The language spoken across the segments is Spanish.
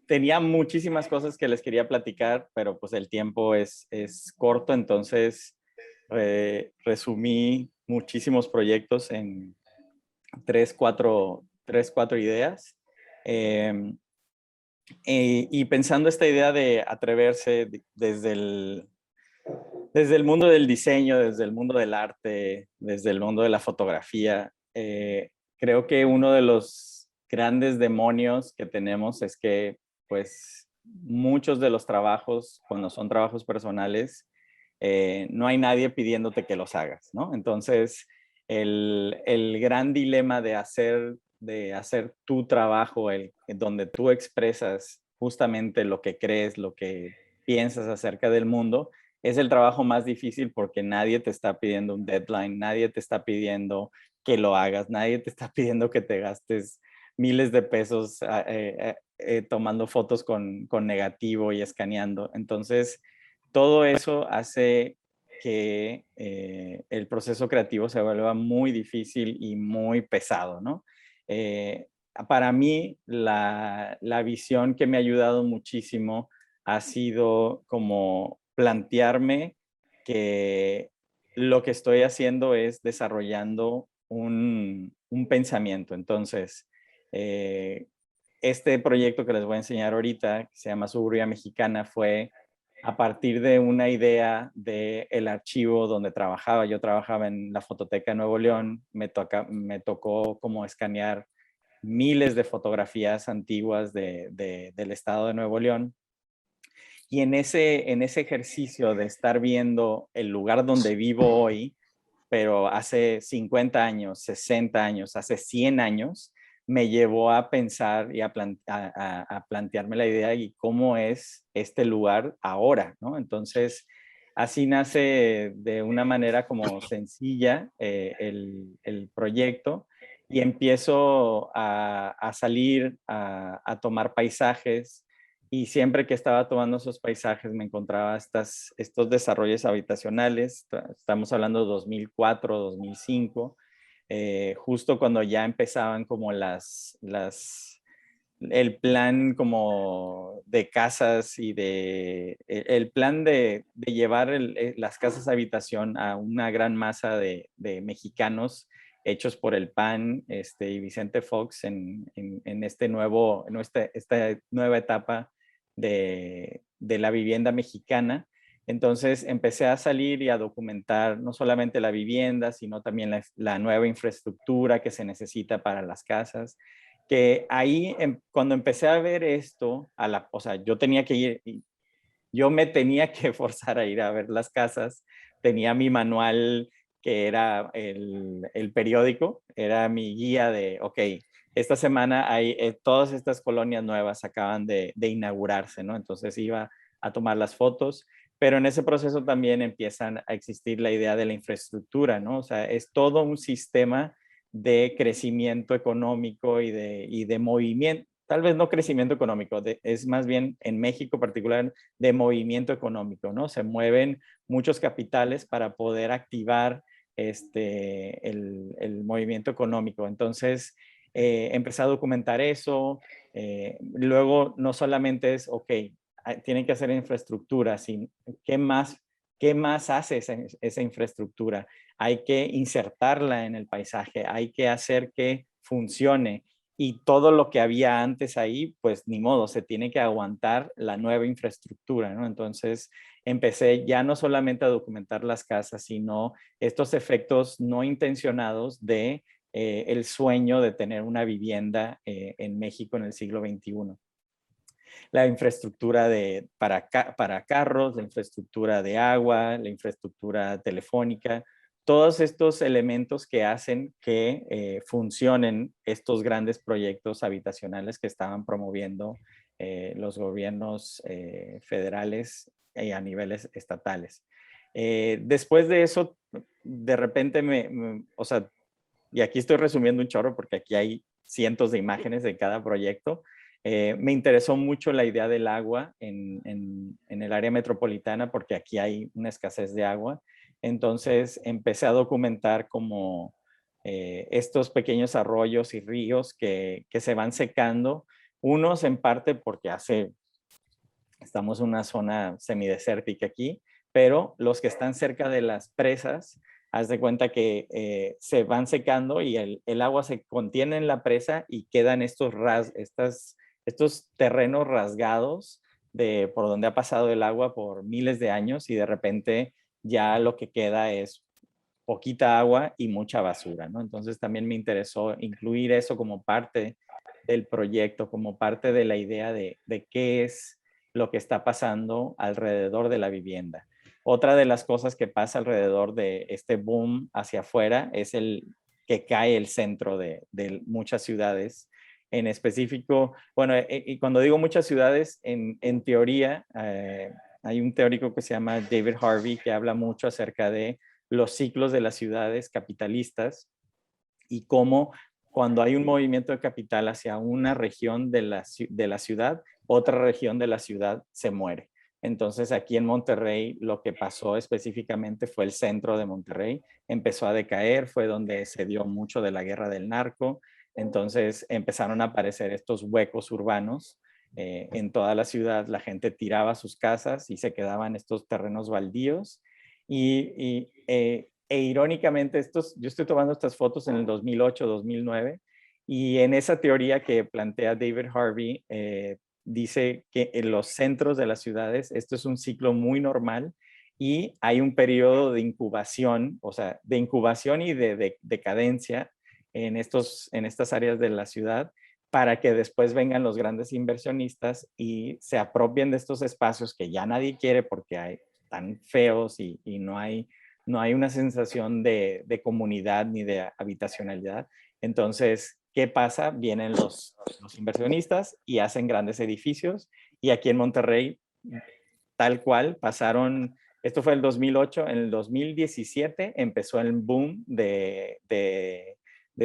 tenía muchísimas cosas que les quería platicar, pero pues el tiempo es corto, entonces resumí muchísimos proyectos en tres, cuatro ideas. Eh, y pensando esta idea de atreverse desde el mundo del diseño, desde el mundo del arte, desde el mundo de la fotografía, creo que uno de los grandes demonios que tenemos es que, pues, muchos de los trabajos, cuando son trabajos personales, no hay nadie pidiéndote que los hagas, ¿no? Entonces, el gran dilema de hacer tu trabajo, donde tú expresas justamente lo que crees, lo que piensas acerca del mundo, es el trabajo más difícil porque nadie te está pidiendo un deadline, nadie te está pidiendo que lo hagas, nadie te está pidiendo que te gastes miles de pesos tomando fotos con negativo y escaneando. Entonces, todo eso hace que el proceso creativo se vuelva muy difícil y muy pesado, ¿no? Eh, para mí, la visión que me ha ayudado muchísimo ha sido como plantearme que lo que estoy haciendo es desarrollando un pensamiento. Entonces, eh, este proyecto que les voy a enseñar ahorita, que se llama Suburbia Mexicana, fue a partir de una idea del archivo donde trabajaba. Yo trabajaba en la Fototeca de Nuevo León, me tocó como escanear miles de fotografías antiguas del estado de Nuevo León. Y en ese ejercicio de estar viendo el lugar donde vivo hoy, pero hace 50 años, 60 años, hace 100 años, me llevó a pensar y a plantearme la idea y cómo es este lugar ahora, ¿no? Entonces, así nace de una manera como sencilla el proyecto y empiezo a salir a tomar paisajes y siempre que estaba tomando esos paisajes me encontraba estos desarrollos habitacionales. Estamos hablando de 2004, 2005, justo cuando ya empezaban como el plan como de casas y el plan de llevar las casas habitación a una gran masa de mexicanos hechos por el PAN y Vicente Fox en esta nueva etapa de la vivienda mexicana. Entonces empecé a salir y a documentar no solamente la vivienda, sino también la nueva infraestructura que se necesita para las casas. Que ahí, cuando empecé a ver esto, o sea, yo tenía que ir, yo me tenía que forzar a ir a ver las casas, tenía mi manual que era el periódico, era mi guía de, ok, esta semana hay todas estas colonias nuevas acaban de inaugurarse, ¿no? Entonces iba a tomar las fotos, pero en ese proceso también empiezan a existir la idea de la infraestructura, ¿no? O sea, es todo un sistema de crecimiento económico y de movimiento, tal vez no crecimiento económico, es más bien en México particular de movimiento económico, ¿no? Se mueven muchos capitales para poder activar el movimiento económico. Entonces, empecé a documentar eso. Luego, no solamente es, ok, tienen que hacer infraestructura, sino qué más hace esa infraestructura? Hay que insertarla en el paisaje, hay que hacer que funcione y todo lo que había antes ahí, pues ni modo, se tiene que aguantar la nueva infraestructura, ¿no? Entonces empecé ya no solamente a documentar las casas, sino estos efectos no intencionados de el sueño de tener una vivienda en México en el siglo XXI. La infraestructura para carros, la infraestructura de agua, la infraestructura telefónica, todos estos elementos que hacen que funcionen estos grandes proyectos habitacionales que estaban promoviendo los gobiernos federales y a niveles estatales. Después de eso, de repente o sea, y aquí estoy resumiendo un chorro porque aquí hay cientos de imágenes de cada proyecto. Me interesó mucho la idea del agua en el área metropolitana porque aquí hay una escasez de agua. Entonces empecé a documentar como estos pequeños arroyos y ríos que se van secando Unos en parte porque estamos en una zona semidesértica aquí, pero los que están cerca de las presas, haz de cuenta que se van secando y el agua se contiene en la presa y quedan estos terrenos rasgados por donde ha pasado el agua por miles de años y de repente ya lo que queda es poquita agua y mucha basura, ¿no? Entonces también me interesó incluir eso como parte del proyecto, como parte de la idea de qué es lo que está pasando alrededor de la vivienda. Otra de las cosas que pasa alrededor de este boom hacia afuera es el que cae el centro de muchas ciudades. En específico, bueno, y cuando digo muchas ciudades, en teoría, hay un teórico que se llama David Harvey que habla mucho acerca de los ciclos de las ciudades capitalistas y cómo cuando hay un movimiento de capital hacia una región de la ciudad, otra región de la ciudad se muere. Entonces aquí en Monterrey lo que pasó específicamente fue el centro de Monterrey, empezó a decaer, fue donde se dio mucho de la guerra del narco, entonces empezaron a aparecer estos huecos urbanos en toda la ciudad, la gente tiraba sus casas y se quedaban estos terrenos baldíos e irónicamente, yo estoy tomando estas fotos en el 2008, 2009, y en esa teoría que plantea David Harvey, dice que en los centros de las ciudades esto es un ciclo muy normal y hay un periodo de incubación, o sea, de incubación y de decadencia en estas áreas de la ciudad para que después vengan los grandes inversionistas y se apropien de estos espacios que ya nadie quiere porque están feos y no hay una sensación de comunidad ni de habitacionalidad. Entonces, ¿qué pasa? Vienen los inversionistas y hacen grandes edificios y aquí en Monterrey, tal cual, esto fue el 2008, en el 2017 empezó el boom de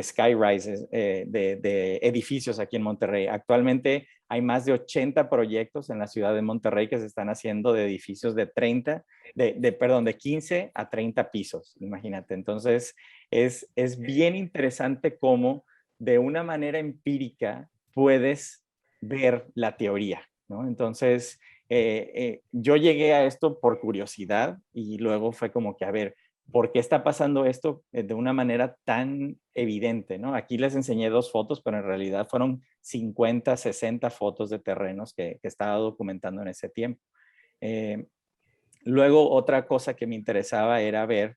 skyrises, de edificios aquí en Monterrey. Actualmente hay más de 80 proyectos en la ciudad de Monterrey que se están haciendo de edificios perdón, de 15 a 30 pisos, imagínate. Entonces, es bien interesante cómo de una manera empírica puedes ver la teoría, ¿no? Entonces, yo llegué a esto por curiosidad y luego fue como que, a ver, ¿por qué está pasando esto de una manera tan evidente, ¿no? Aquí les enseñé 2 fotos, pero en realidad fueron 50, 60 fotos de terrenos que estaba documentando en ese tiempo. Eh, Luego, otra cosa que me interesaba era ver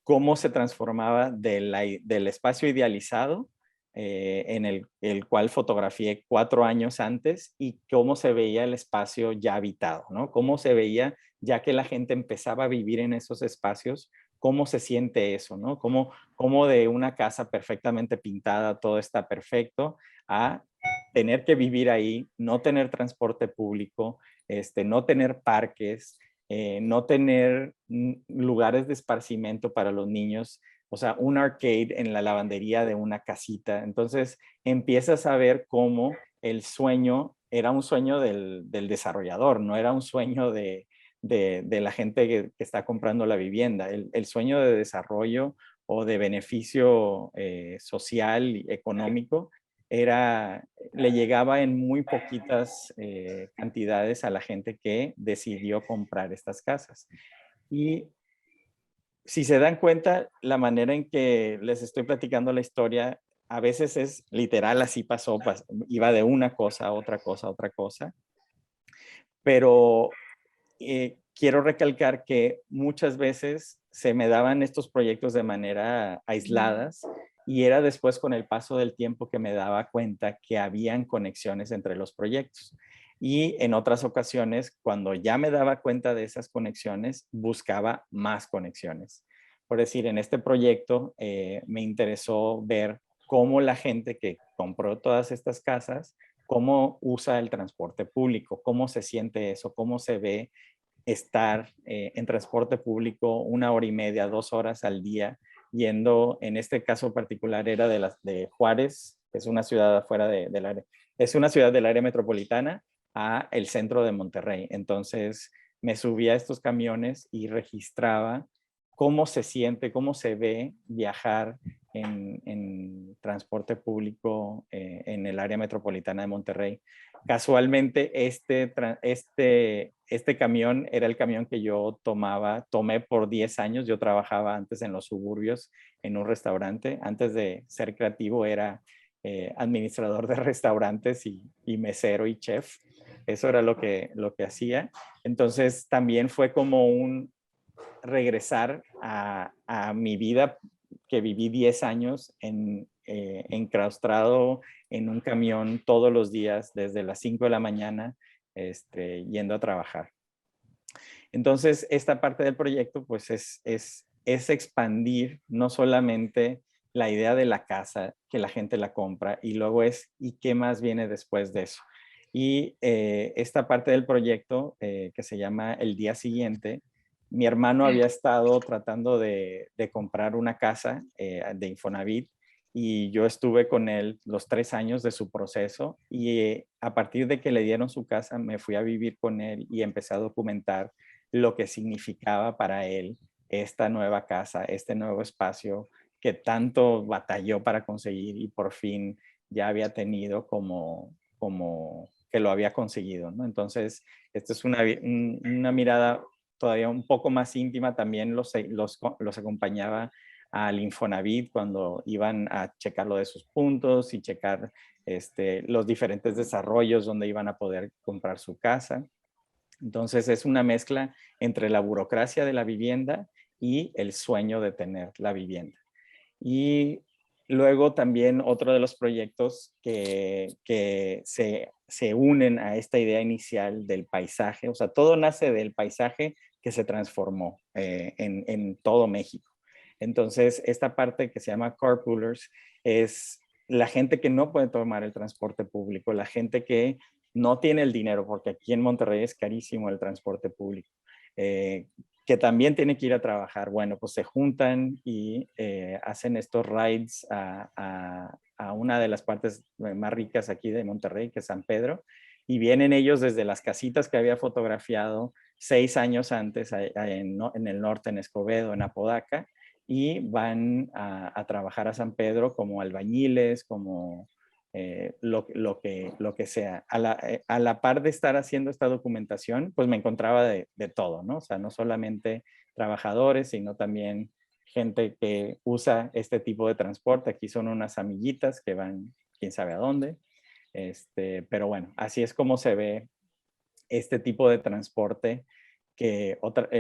cómo se transformaba del espacio idealizado en el cual fotografié 4 años antes y cómo se veía el espacio ya habitado, ¿no? Cómo se veía ya que la gente empezaba a vivir en esos espacios, cómo se siente eso, ¿no? Cómo de una casa perfectamente pintada, todo está perfecto, a tener que vivir ahí, no tener transporte público, no tener parques, no tener lugares de esparcimiento para los niños, o sea, un arcade en la lavandería de una casita. Entonces empiezas a ver cómo el sueño era un sueño del desarrollador, no era un sueño de la gente que está comprando la vivienda. El sueño de desarrollo o de beneficio social y económico le llegaba en muy poquitas cantidades a la gente que decidió comprar estas casas. Y si se dan cuenta, la manera en que les estoy platicando la historia, a veces es literal, así pasó, iba de una cosa a otra cosa a otra cosa, pero quiero recalcar que muchas veces se me daban estos proyectos de manera aisladas y era después con el paso del tiempo que me daba cuenta que habían conexiones entre los proyectos. Y en otras ocasiones, cuando ya me daba cuenta de esas conexiones, buscaba más conexiones. Por decir, en este proyecto me interesó ver cómo la gente que compró todas estas casas, cómo usa el transporte público, cómo se siente eso, cómo se ve estar en transporte público 1 hora y media, 2 horas al día, yendo, en este caso particular era de Juárez, que es una ciudad afuera del área, es una ciudad del área metropolitana, a el centro de Monterrey. Entonces me subía a estos camiones y registraba cómo se siente, cómo se ve viajar transporte público en el área metropolitana de Monterrey. Casualmente, este camión era el camión que yo tomé por 10 años. Yo trabajaba antes en los suburbios en un restaurante. Antes de ser creativo era administrador de restaurantes y mesero y chef. Eso era lo que hacía. Entonces también fue como un regresar a mi vida que viví 10 años enclaustrado en un camión todos los días desde las 5 de la mañana yendo a trabajar. Entonces, esta parte del proyecto pues es expandir no solamente la idea de la casa, que la gente la compra, y luego ¿y qué más viene después de eso? Y esta parte del proyecto que se llama El Día Siguiente, mi hermano había estado tratando de comprar una casa de Infonavit y yo estuve con él los 3 años de su proceso y a partir de que le dieron su casa me fui a vivir con él y empecé a documentar lo que significaba para él esta nueva casa, este nuevo espacio que tanto batalló para conseguir y por fin ya había tenido como que lo había conseguido, ¿no? Entonces, esta es una mirada todavía un poco más íntima. También los acompañaba al Infonavit cuando iban a checar lo de sus puntos y checar los diferentes desarrollos donde iban a poder comprar su casa. Entonces es una mezcla entre la burocracia de la vivienda y el sueño de tener la vivienda. Y luego también otro de los proyectos que se unen a esta idea inicial del paisaje, o sea, todo nace del paisaje que se transformó en todo México. Entonces, esta parte que se llama carpoolers es la gente que no puede tomar el transporte público, la gente que no tiene el dinero, porque aquí en Monterrey es carísimo el transporte público, que también tiene que ir a trabajar. Bueno, pues se juntan y hacen estos rides a una de las partes más ricas aquí de Monterrey, que es San Pedro, y vienen ellos desde las casitas que había fotografiado 6 años antes en el norte, en Escobedo, en Apodaca, y van a trabajar a San Pedro como albañiles, como lo que sea. A la par de estar haciendo esta documentación, pues me encontraba de todo, ¿no? O sea, no solamente trabajadores, sino también gente que usa este tipo de transporte. Aquí son unas amiguitas que van quién sabe a dónde. Pero bueno, así es como se ve este tipo de transporte que,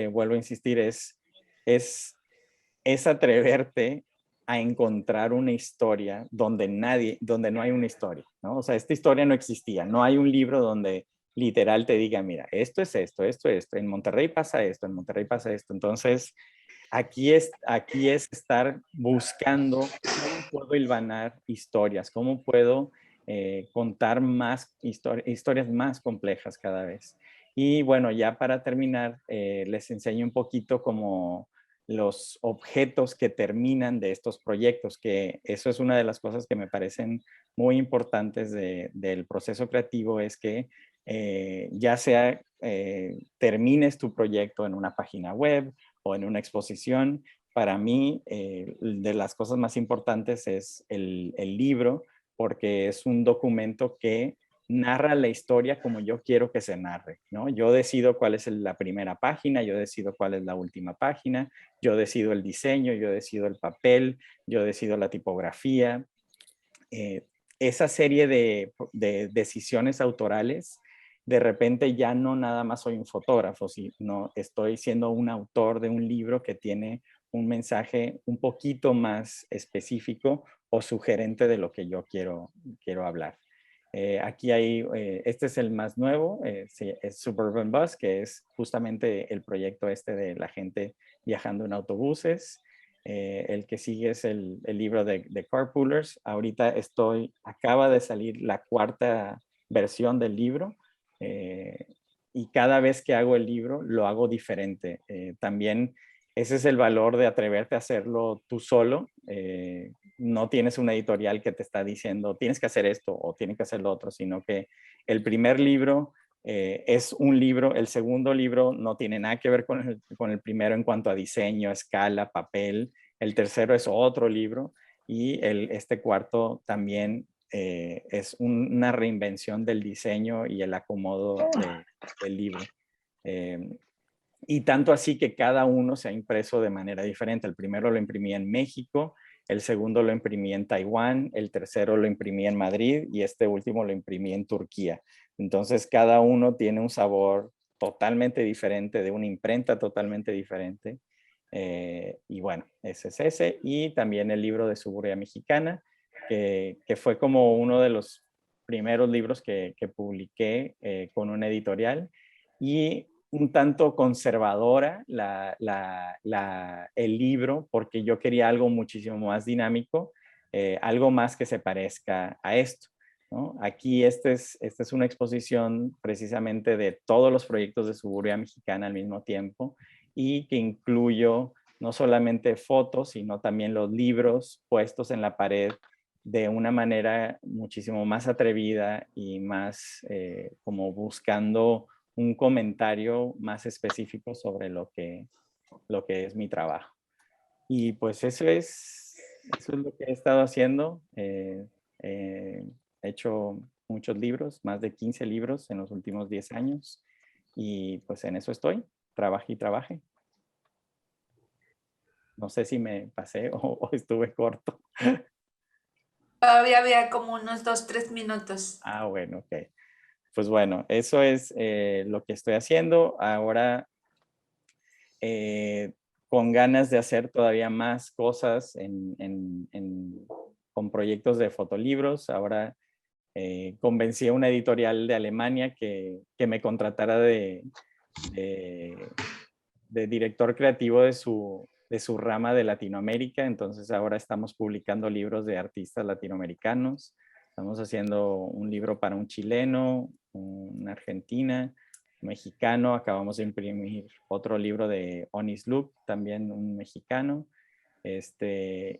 vuelvo a insistir, es atreverte a encontrar una historia donde no hay una historia, ¿no? O sea, esta historia no existía, no hay un libro donde literal te diga, mira, esto es esto, en Monterrey pasa esto, en Monterrey pasa esto. Entonces, aquí es estar buscando cómo puedo hilvanar historias, cómo puedo contar más historias más complejas cada vez. Y bueno, ya para terminar, les enseño un poquito como los objetos que terminan de estos proyectos, que eso es una de las cosas que me parecen muy importantes del proceso creativo, es que ya sea termines tu proyecto en una página web o en una exposición, para mí de las cosas más importantes es el libro, porque es un documento que narra la historia como yo quiero que se narre, ¿no? Yo decido cuál es la primera página, yo decido cuál es la última página, yo decido el diseño, yo decido el papel, yo decido la tipografía. Esa serie de decisiones autorales, de repente ya no nada más soy un fotógrafo, sino estoy siendo un autor de un libro que tiene un mensaje un poquito más específico o sugerente de lo que yo quiero hablar. Aquí hay, este es el más nuevo, sí, es Suburban Bus, que es justamente el proyecto de la gente viajando en autobuses. El que sigue es el libro de Carpoolers. Ahorita acaba de salir la 4ª versión del libro y cada vez que hago el libro lo hago diferente. También ese es el valor de atreverte a hacerlo tú solo. No tienes una editorial que te está diciendo tienes que hacer esto o tienes que hacer lo otro, sino que el primer libro es un libro, el segundo libro no tiene nada que ver con el primero en cuanto a diseño, escala, papel, el tercero es otro libro. y este cuarto también es una reinvención del diseño y el acomodo del libro. Y tanto así que cada uno se ha impreso de manera diferente. El primero lo imprimí en México, el segundo lo imprimí en Taiwán, el tercero lo imprimí en Madrid y este último lo imprimí en Turquía. Entonces cada uno tiene un sabor totalmente diferente, de una imprenta totalmente diferente. Y bueno, ese es ese. Y también el libro de Suburbia Mexicana, que fue como uno de los primeros libros que publiqué con una editorial. Y un tanto conservadora el libro, porque yo quería algo muchísimo más dinámico, algo más que se parezca a esto, ¿no? Aquí esta es una exposición precisamente de todos los proyectos de Suburbia Mexicana al mismo tiempo y que incluyo no solamente fotos, sino también los libros puestos en la pared de una manera muchísimo más atrevida y más como buscando un comentario más específico sobre lo que es mi trabajo. Y pues eso es lo que he estado haciendo. He hecho muchos libros, más de 15 libros en los últimos 10 años. Y pues en eso estoy, trabaje y trabaje. No sé si me pasé o estuve corto. Todavía había como unos 2, 3 minutos. Ah, bueno, ok. Pues bueno, eso es lo que estoy haciendo. Ahora, con ganas de hacer todavía más cosas con proyectos de fotolibros. Ahora convencí a una editorial de Alemania que me contratara de director creativo de su rama de Latinoamérica. Entonces ahora estamos publicando libros de artistas latinoamericanos. Estamos haciendo un libro para un chileno, una argentina, un mexicano. Acabamos de imprimir otro libro de Onis Look, también un mexicano.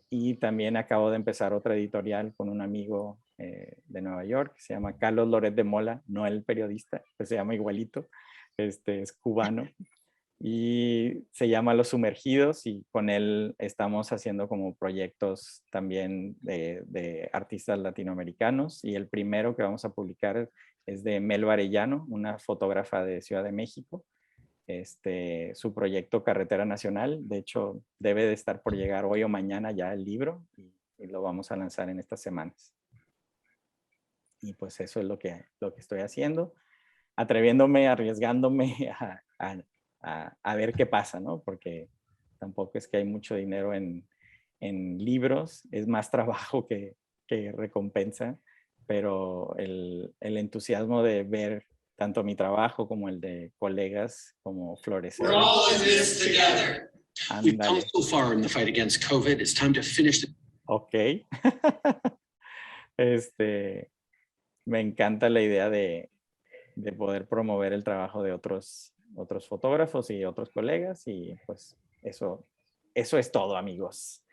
Y también acabo de empezar otra editorial con un amigo de Nueva York que se llama Carlos Loret de Mola, no el periodista, que se llama igualito, es cubano y se llama Los Sumergidos y con él estamos haciendo como proyectos también de artistas latinoamericanos y el primero que vamos a publicar es de Mel Arellano, una fotógrafa de Ciudad de México. Su proyecto Carretera Nacional, de hecho debe de estar por llegar hoy o mañana ya el libro y lo vamos a lanzar en estas semanas. Y pues eso es lo que estoy haciendo, atreviéndome, arriesgándome a ver qué pasa, ¿no? Porque tampoco es que hay mucho dinero en libros, es más trabajo que recompensa, pero el entusiasmo de ver tanto mi trabajo como el de colegas como florecer. We're all in this together. We've come Ándale. so far in the fight against COVID. It's time to finish it. Ok. Me encanta la idea de poder promover el trabajo de otros fotógrafos y otros colegas y pues eso es todo, amigos.